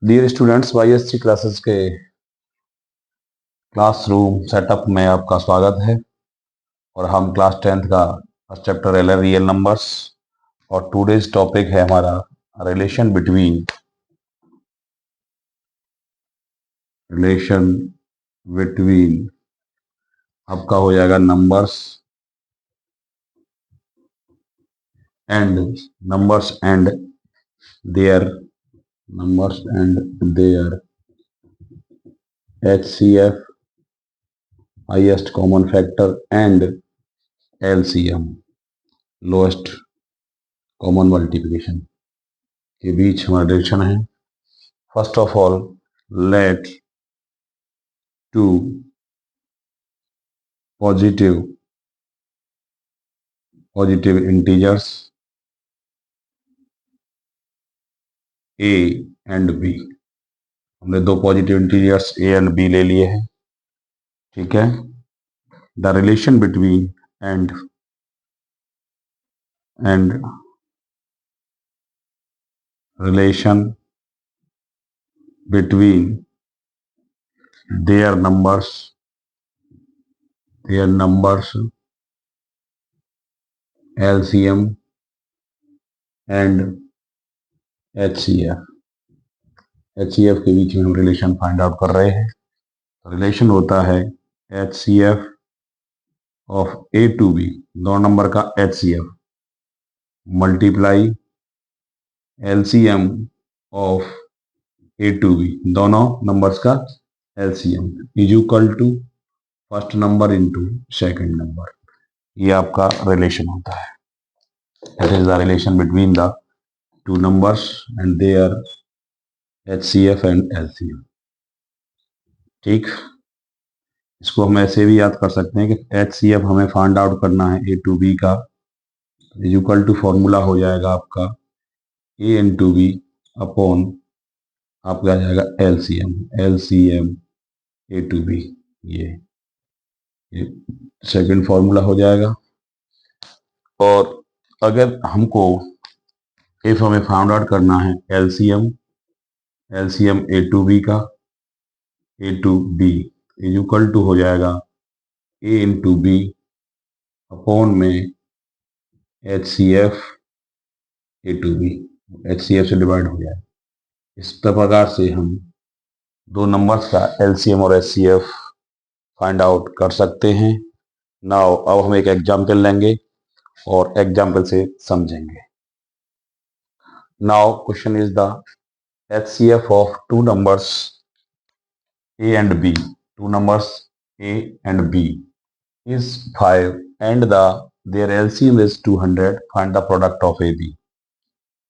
Dear students, YSC classes के classroom setup में आपका स्वागत है। और हम क्लास 10th का फर्स्ट चैप्टर रियल नंबर्स और टुडेज टॉपिक है हमारा रिलेशन बिटवीन आपका हो जाएगा numbers and their HCF, highest common factor and LCM, lowest common multiplication के बीच हमारा रिलेशन है। First of all, let two positive integers A and B, हमने दो positive integers A and B ले लिए हैं, ठीक है। The relation between and relation between their numbers LCM and HCF के बीच में हम रिलेशन फाइंड आउट कर रहे हैं। रिलेशन होता है HCF of A to B, दोनों नंबर का HCF multiply LCM of A to B, दोनों नंबर्स का LCM is equal to first number into second number. ये आपका रिलेशन होता है। That is the relation between the two numbers and their HCF and LCM। ठीक, इसको हम ऐसे भी याद कर सकते हैं कि HCF हमें फाइंड आउट करना है A टू B का, इज इक्वल टू फॉर्मूला हो जाएगा आपका A इंटू B अपॉन आपका आ जाएगा LCM A टू B। ये सेकंड फॉर्मूला हो जाएगा। और अगर हमको इफ हमें फाइंड आउट करना है LCM A टू B का, A to B is equal to हो जाएगा A इंटू B अपॉन में HCF A to B, HCF से डिवाइड हो जाएगा। इस प्रकार से हम दो नंबर्स का LCM और HCF फाइंड आउट कर सकते हैं। नाउ अब हम एक एग्जाम्पल लेंगे और एग्जाम्पल से समझेंगे। Now question is the HCF of two numbers A and B, two numbers A and B is 5 and their LCM is 200. Find the product of AB.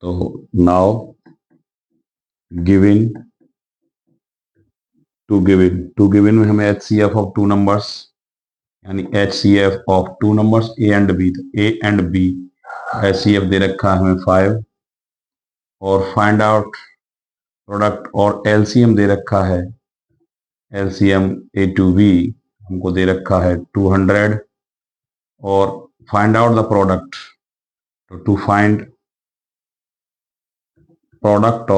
So now given में हमें HCF of two numbers यानी HCF of two numbers A and B, A and B HCF दे रखा है हमें 5 और find out product और LCM दे रखा है LCM A to B हमको दे रखा है 200 और फाइंड आउट द प्रोडक्ट। तो to find product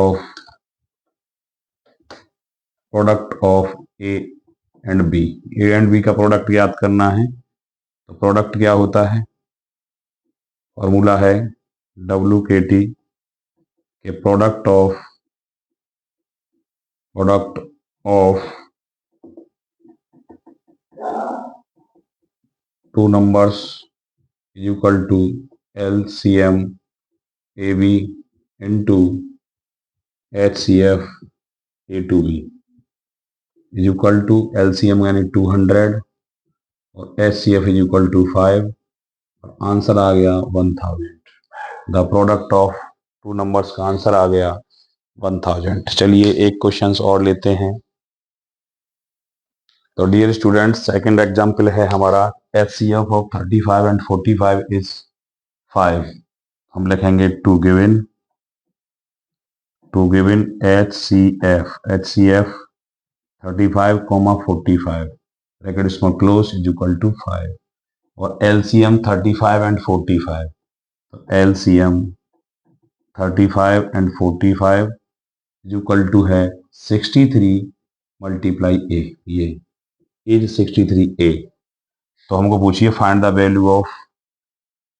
of A and B, A and B का प्रोडक्ट याद करना है। तो प्रोडक्ट क्या होता है, फॉर्मूला है WKT के product of two numbers is equal to LCM AB into HCF A to B is equal to LCM यानी 200 और HCF इज इक्वल टू 5 और आंसर आ गया 1000। The product of two numbers का आंसर आ गया 1000। चलिए एक क्वेश्चन और लेते हैं। तो डियर स्टूडेंट्स, सेकंड एग्जांपल है हमारा HCF ऑफ 35 एंड 45 इज 5। हम लिखेंगे टू गिवन HCF 35, 45 ब्रैकेट इसमें क्लोज इज इक्वल टू 5 और LCM 35 एंड 45। तो LCM 35 and 45 is equal to है 63 मल्टीप्लाई ए, ये इज 63 ए। तो हमको पूछिए फाइंड द वैल्यू ऑफ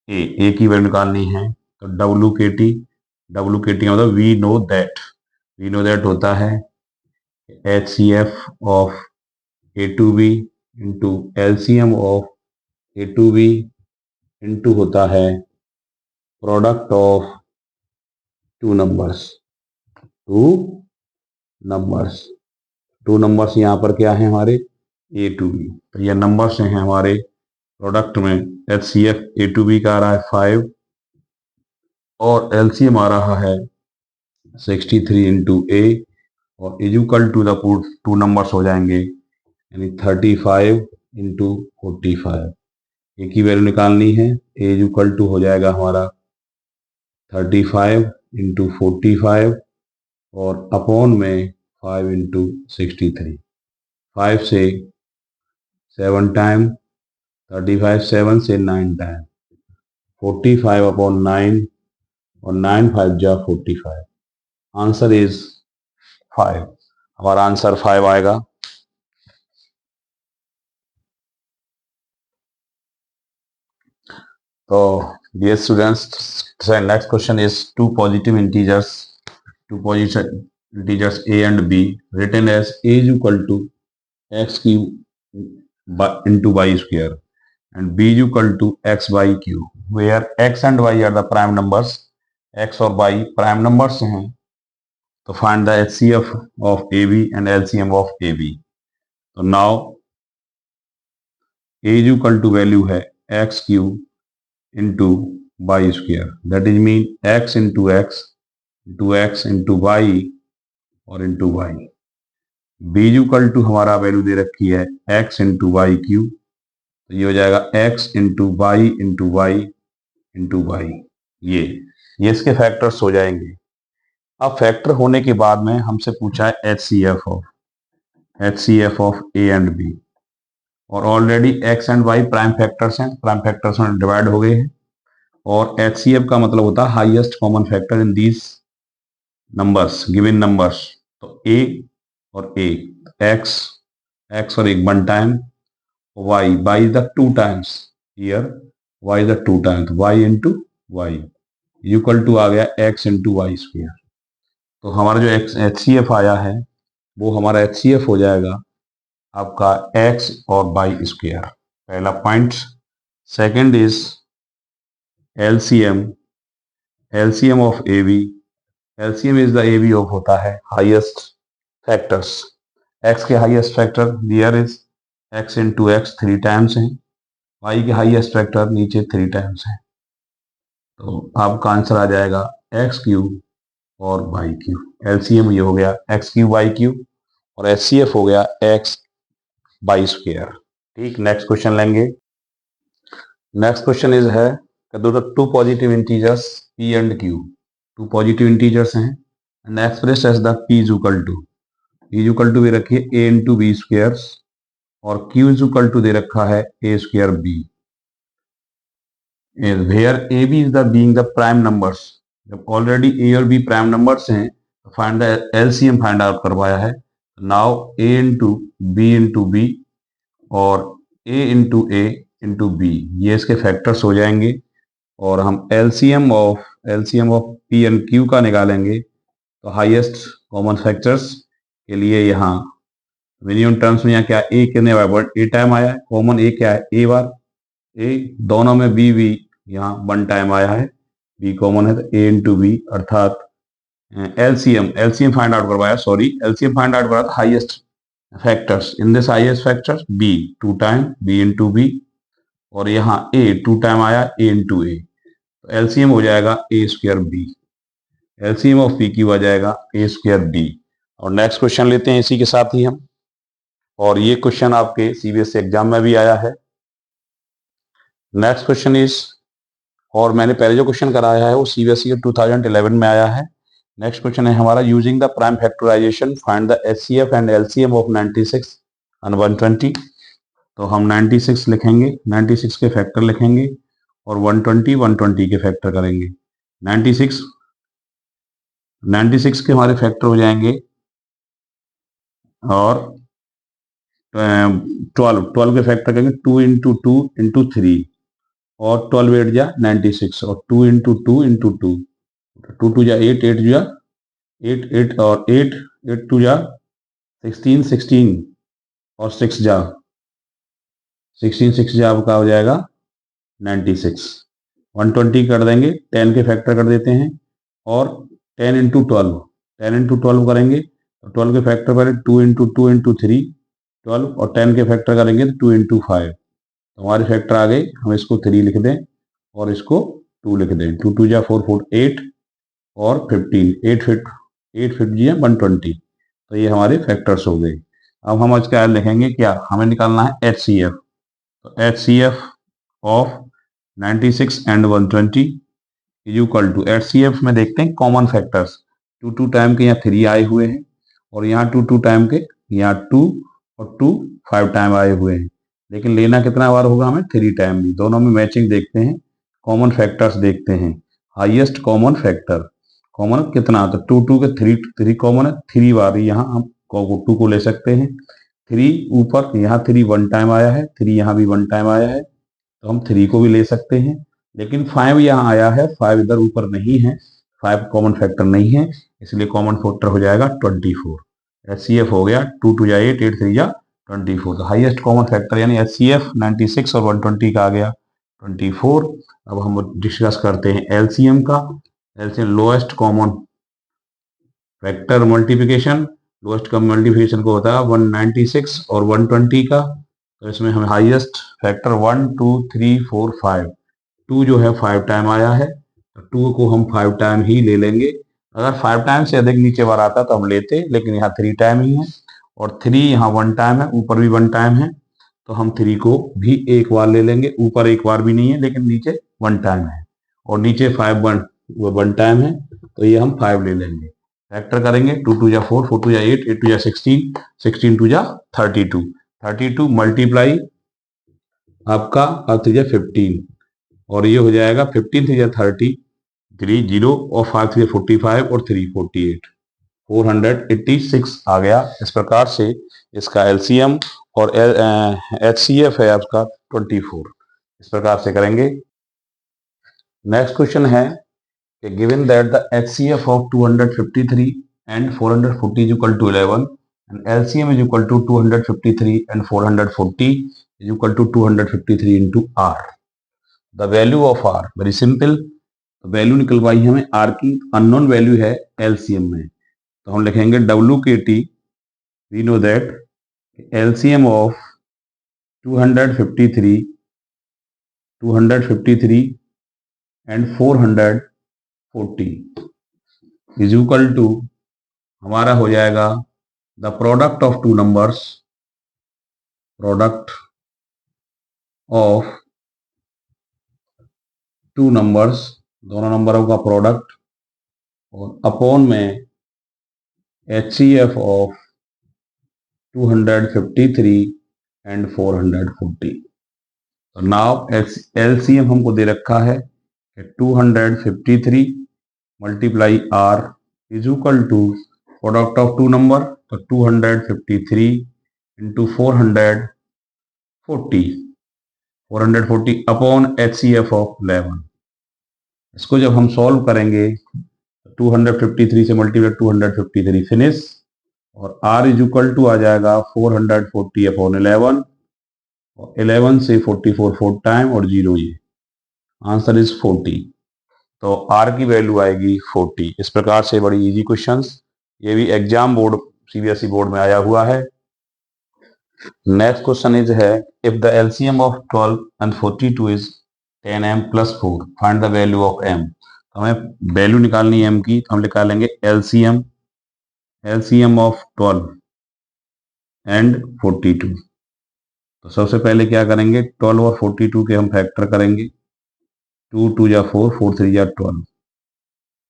ए की वैल्यू निकालनी है। तो डब्ल्यू के टी मतलब वी नो दैट होता है H C F of A to B into L C M of A to B into होता है product of two numbers two numbers two numbers यहाँ पर क्या है हमारे ए टू बी, तो ये नंबर्स हैं हमारे प्रोडक्ट में। H C F A to B का आ रहा है 5 और एल सी एम आ रहा है 63 इंटू ए और is equal to the two numbers हो जाएंगे यानी 35 इंटू 45। ए की वैल्यू निकालनी है, ए इज इक्वल टू हो जाएगा हमारा 35 इंटू 45 और अपॉन में 5 इंटू 63। 5 से 7 टाइम, 35 7 से 9 टाइम, 45 अपॉन 9 और 9 5 जा 45। Answer is 5। हमारा आंसर 5 आएगा। तो dear students, next question is two positive integers a and b written as a is equal to x cube into y square and b is equal to x by q, where x and y are the prime numbers। x और y prime numbers हैं, तो find the HCF of AB and LCM of AB। तो now a is equal to value है x cube into y square, that is mean x into x into y और into y। b is equal to हमारा value दे रखी है x into y cube, तो ये हो जाएगा x into y into y। ये इसके फैक्टर्स हो जाएंगे। अब फैक्टर होने के बाद में हमसे पूछा है HCF of a and b, और already x and y prime factors हैं, प्राइम फैक्टर्स में डिवाइड हो गए हैं। और HCF का मतलब होता है highest common factor in these numbers, given numbers. तो a और a, x और एक 1 time, y is the 2 times, here y is the 2 times, y into y equal to आ गया x इंटू वाई स्क्वायर। तो हमारा जो HCF आया है वो हमारा HCF हो जाएगा आपका x और y स्क्वायर, पहला point. Second is LCM of AB। LCM is the AB of होता है हाईएस्ट फैक्टर्स। x के highest factor their is x into x 3 times हैं, y के हाईएस्ट फैक्टर नीचे 3 टाइम्स हैं। तो आपका आंसर आ जाएगा x क्यूब और y क्यूब। LCM ये हो गया x क्यूब y क्यूब और HCF हो गया x बाई स्क्वायर। ठीक, नेक्स्ट क्वेश्चन लेंगे। नेक्स्ट क्वेश्चन इज है two positive integers p and q, two positive integers हैं and express as the p is equal to भी रखिए a इंटू बी स्क्वायर और q इज इक्वल टू दे रखा है a square b, where a b is the being the prime numbers. जब already a और b prime numbers हैं तो find the LCM find out करवाया है। नाउ a इंटू b और a इंटू b ये इसके फैक्टर्स हो जाएंगे और हम LCM of p and q का निकालेंगे। तो हाईएस्ट कॉमन फैक्टर्स के लिए यहाँ मिनिमम टर्म्स में यहाँ क्या a कितने बार a टाइम आया है, कॉमन a क्या है a बार, a दोनों में b यहाँ 1 टाइम आया है, b कॉमन है तो a इंटू b अर्थात LCM फाइंड आउट करवाया, LCM फाइंड आउट करवाया highest factors. In this highest factors b 2 time b into b और यहाँ a 2 टाइम आया a इंटू a, तो LCM हो जाएगा a square b। LCM of p q आ जाएगा a स्क्वायर b। और नेक्स्ट क्वेश्चन लेते हैं इसी के साथ ही हम, और ये क्वेश्चन आपके CBSE एग्जाम में भी आया है। नेक्स्ट क्वेश्चन इज, और मैंने पहले जो क्वेश्चन कराया है वो CBSE के 2011 में आया है। नेक्स्ट क्वेश्चन है हमारा using the prime factorization find the HCF and LCM of 96 and 120। तो हम 96 लिखेंगे, 96 के फैक्टर लिखेंगे और 120 के फैक्टर करेंगे। 96 96 के हमारे फैक्टर हो जाएंगे और 12 के फैक्टर करेंगे 2 इंटू 2 इंटू 3 और 12 8 जा 96 और 2 इंटू 2 इंटू 2 2 2 जा 8 8 जा 8 8 और 8 8 2 जा 16 16 और 6 जा 16 6 जा आपका हो जाएगा 96। 120 कर देंगे, 10 के फैक्टर कर देते हैं और 10 इंटू 12 10 इंटू 12 करेंगे तो 12 के फैक्टर करें 2 इंटू 2 इंटू 3 12 और 10 के फैक्टर करेंगे तो 2 इंटू 5। तो हमारे फैक्टर आ गए, हम इसको 3 लिख दें और इसको 2 लिख दें। 2 2 जा 4 4 8 और 15 8 फिट 8 फिट जी 120। तो ये हमारे फैक्टर्स हो गए। अब हम आज क्या लिखेंगे, क्या हमें निकालना है HCF। तो HCF of 96 and 120 is equal to, HCF में देखते हैं कॉमन फैक्टर्स। 2 2 टाइम के यहाँ 3 आए हुए हैं और यहाँ 2 2 टाइम के यहाँ 2 और 2 5 टाइम आए हुए हैं, लेकिन लेना कितना बार होगा हमें 3 टाइम भी। दोनों में मैचिंग देखते हैं, कॉमन फैक्टर्स देखते हैं। हाईएस्ट कॉमन फैक्टर कॉमन कितना, तो 2 2 के 3 कॉमन है, 3 बार यहाँ हम 2 को ले सकते हैं। 3 ऊपर यहाँ 3 1 टाइम आया है, 3 यहाँ भी 1 टाइम आया है तो हम 3 को भी ले सकते हैं। लेकिन 5 यहाँ आया है, 5 इधर ऊपर नहीं है, 5 कॉमन फैक्टर नहीं है, इसलिए कॉमन फैक्टर हो जाएगा 24। HCF हो गया 2 2 जा 8 8 3 जा 24। तो हाईएस्ट कॉमन फैक्टर यानी HCF 96 और 120 का आ गया 24। अब हम डिस्कस करते हैं LCM का। LCM lowest common factor multiplication, lowest common multiplication को होता है 196 और 120 का। तो इसमें हमें हाईएस्ट फैक्टर 1 2 3 4 5, 2 जो है 5 टाइम आया है तो 2 को हम 5 टाइम ही ले लेंगे। अगर 5 टाइम से अधिक नीचे बार आता तो हम लेते, लेकिन यहाँ 3 टाइम ही है और 3 यहाँ 1 टाइम है, ऊपर भी 1 टाइम है तो हम 3 को भी एक बार ले लेंगे। ऊपर एक बार भी नहीं है लेकिन नीचे 1 टाइम है और नीचे 5 1 टाइम है तो ये हम 5 ले लेंगे। फैक्टर करेंगे 2 2 जा 4 4 2 जा 8 8 2 जा 16 16 2 जा 32 32 मल्टीप्लाई आपका और 3 जा 15 और ये हो जाएगा 15 3 जा 30 3 0 और 5 3 45 और 3 48 486 आ गया। इस प्रकार से इसका LCM और HCF है आपका 24। इस प्रकार से करेंगे। नेक्स्ट क्वेश्चन है कि given that the HCF of 253 and 440 is equal to 11 and LCM is equal to 253 and 440 is equal to 253 into R. The value of R, very simple, value निकलवाई हमें R की, अननोन वैल्यू है LCM में, तो हम लिखेंगे WKT, we know that LCM of 253 and 440 is equal to हमारा हो जाएगा the product of two numbers, product of two numbers, दोनों नंबरों का प्रोडक्ट और अपॉन में HCF ऑफ 253 एंड 440। तो नाउ LCM हमको दे रखा है 253 multiply R is equal to product of two number, तो 253 इंटू 440 अपॉन HCF ऑफ 11। इसको जब हम सॉल्व करेंगे 253 से मल्टीप्लाई 253 फिनिश और R इज इक्वल टू आ जाएगा 440 अपॉन 11 और 11 से 44 4 टाइम और 0 ये आंसर इज 40। तो R की वैल्यू आएगी 40। इस प्रकार से बड़ी इजी क्वेश्चंस, ये भी एग्जाम बोर्ड CBSE बोर्ड में आया हुआ है। नेक्स्ट क्वेश्चन इज है if the LCM of 12 and 42 is 10m plus 4 find the value of m। तो हमें वैल्यू निकालनी है m की, तो हम निकालेंगे LCM ऑफ 12 एंड 42। तो सबसे पहले क्या करेंगे 12 और 42 के हम फैक्टर करेंगे। 2 2 जा 4 4 3 जा 12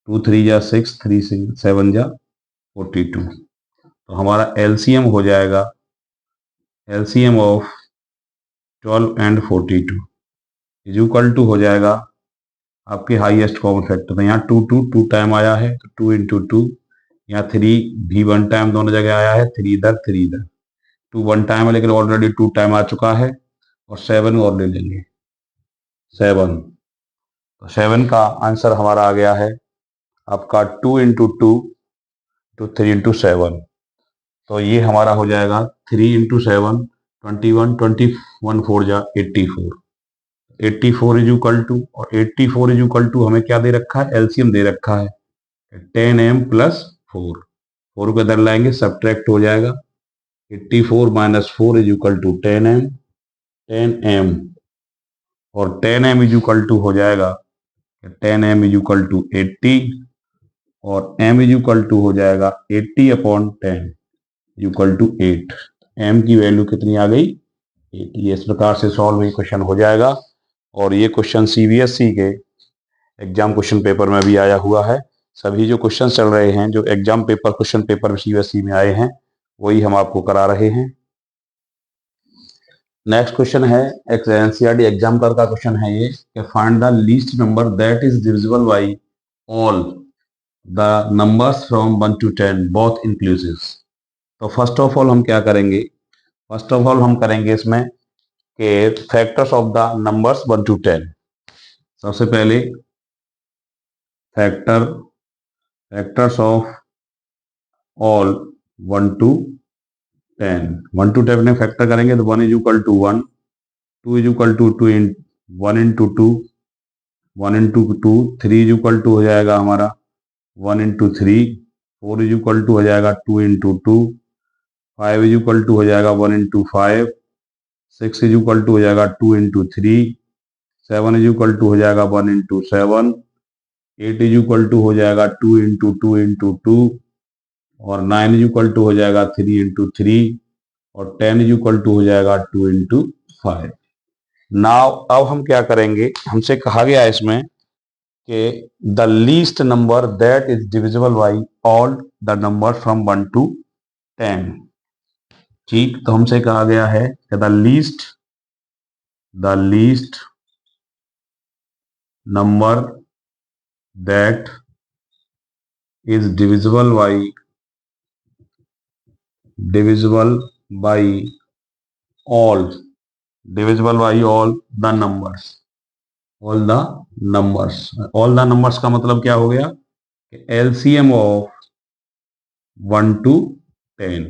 2 3 जा 6 3 7 जा 42। तो हमारा LCM हो जाएगा LCM of 12 and 42 is equal to हो जाएगा आपके हाईएस्ट कॉमन फैक्टर। तो यहाँ 2 टाइम आया है तो 2 इंटू 2, यहाँ 3 भी 1 टाइम दोनों जगह आया है, 3 इधर 3 इधर, 2 1 टाइम है लेकिन ऑलरेडी 2 टाइम आ चुका है, और 7 और ले लेंगे 7। तो 7 का आंसर हमारा आ गया है आपका 2 इंटू 2 टू 3 इंटू 7। तो ये हमारा हो जाएगा 3 इंटू 7 21, 21 4 जा 84, 84 इज इक्वल टू, और 84 इज इक्वल टू हमें क्या दे रखा है, एलसीएम दे रखा है 10m प्लस 4, 4 को इधर लाएंगे सब्ट्रैक्ट हो जाएगा, 84 minus 4 is equal to 10m, 10m, और 10m इज इक्वल टू हो जाएगा 10m इज इक्वल टू 80, और m इज इक्वल टू हो जाएगा 80 अपॉन 10 इक्वल टू 8। m की वैल्यू कितनी आ गई, 80। इस प्रकार से सॉल्व ये क्वेश्चन हो जाएगा, और ये क्वेश्चन सीबीएसई के एग्जाम क्वेश्चन पेपर में भी आया हुआ है। सभी जो क्वेश्चन चल रहे हैं, जो exam paper question paper CBSE में आए हैं, वही हम आपको करा रहे हैं। नेक्स्ट क्वेश्चन है एनसीईआरटी एग्जाम का क्वेश्चन है ये कि find the least number that is divisible by all the numbers from 1 to 10 both inclusive. तो फर्स्ट ऑफ ऑल हम क्या करेंगे, फर्स्ट ऑफ ऑल हम करेंगे इसमें कि factors of the numbers 1 to 10। सबसे पहले factors of all 1 to 10, 1 to 10 में फैक्टर करेंगे तो 1 is equal to 1, 2 is equal to 2 इन 1 into 2, 1 into 2, 3 is equal to हो जाएगा हमारा 1 इंटू 3, 4 इज इक्वल टू हो जाएगा 2 इंटू 2, 5 इज इक्वल टू हो जाएगा 1 इंटू 5, 6 इज इक्वल टू हो जाएगा 2 इंटू 3, 7 इज इक्वल टू हो जाएगा 1 इंटू 7, 8 इज इक्वल टू हो जाएगा 2 इंटू 2 इंटू 2, और 9 इज इक्वल टू हो जाएगा 3 इंटू 3, और 10 इज इक्वल टू हो जाएगा 2 इंटू 5। नाउ अब हम क्या करेंगे, हमसे कहा गया है इसमें कि the least number that is divisible by all the number from 1 to 10। ठीक, तो हमसे कहा गया है कि the least number that is divisible by all the numbers. All the numbers का मतलब क्या हो गया कि एलसीएम ऑफ 1 to 10।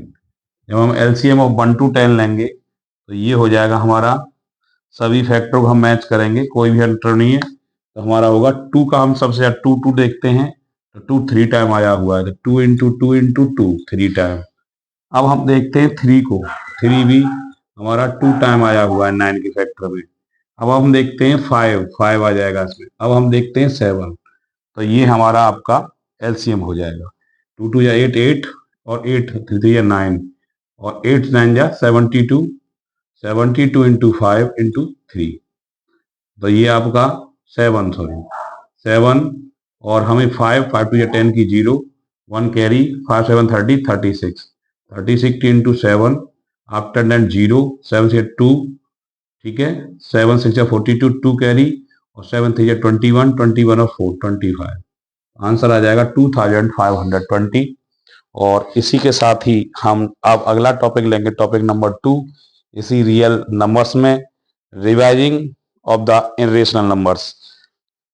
जब हम एलसीएम ऑफ 1 to 10 लेंगे तो ये हो जाएगा हमारा, सभी फैक्टरों को हम मैच करेंगे, कोई भी अंतर नहीं है, तो हमारा होगा 2 का हम सबसे 2 देखते हैं तो 2 3 टाइम आया हुआ है, तो 2 इंटू 2 इंटू 2 3 टाइम। अब हम देखते हैं 3 को, 3 भी हमारा 2 टाइम आया हुआ है 9 के फैक्टर में। अब हम देखते हैं 5 आ जाएगा इसमें। अब हम देखते हैं 7, तो ये हमारा आपका एलसीएम हो जाएगा, 2 2 या 8 8, और 8 3 या 9, और 8 9 जा 72, 72 इंटू 5 इंटू 3, तो ये आपका 7, और हमें 5 2 या 10 की 0, 1 कैरी, 5 7 30 36 इंटू 7, आफ्टर दैट 0, 7 से 2, ठीक है, 7 6 42, 2 कैरी, और 7 3 21 और 4 25। आंसर आ जाएगा 2520। और इसी के साथ ही हम अब अगला टॉपिक लेंगे, टॉपिक नंबर 2, इसी रियल नंबर्स में रिवाइजिंग ऑफ द इनरेशनल नंबर्स।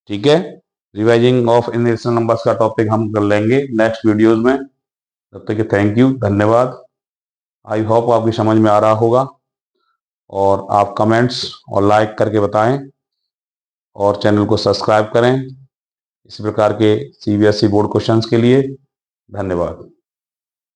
ठीक है, रिवाइजिंग ऑफ इनरेशनल नंबर्स का टॉपिक हम कर लेंगे नेक्स्ट वीडियोस में। तब तक के थैंक यू, धन्यवाद। आई होप आपकी समझ में आ रहा होगा, और आप कमेंट्स और लाइक करके बताएं, और चैनल को सब्सक्राइब करें इसी प्रकार के सीबीएसई बोर्ड क्वेश्चंस के लिए। धन्यवाद।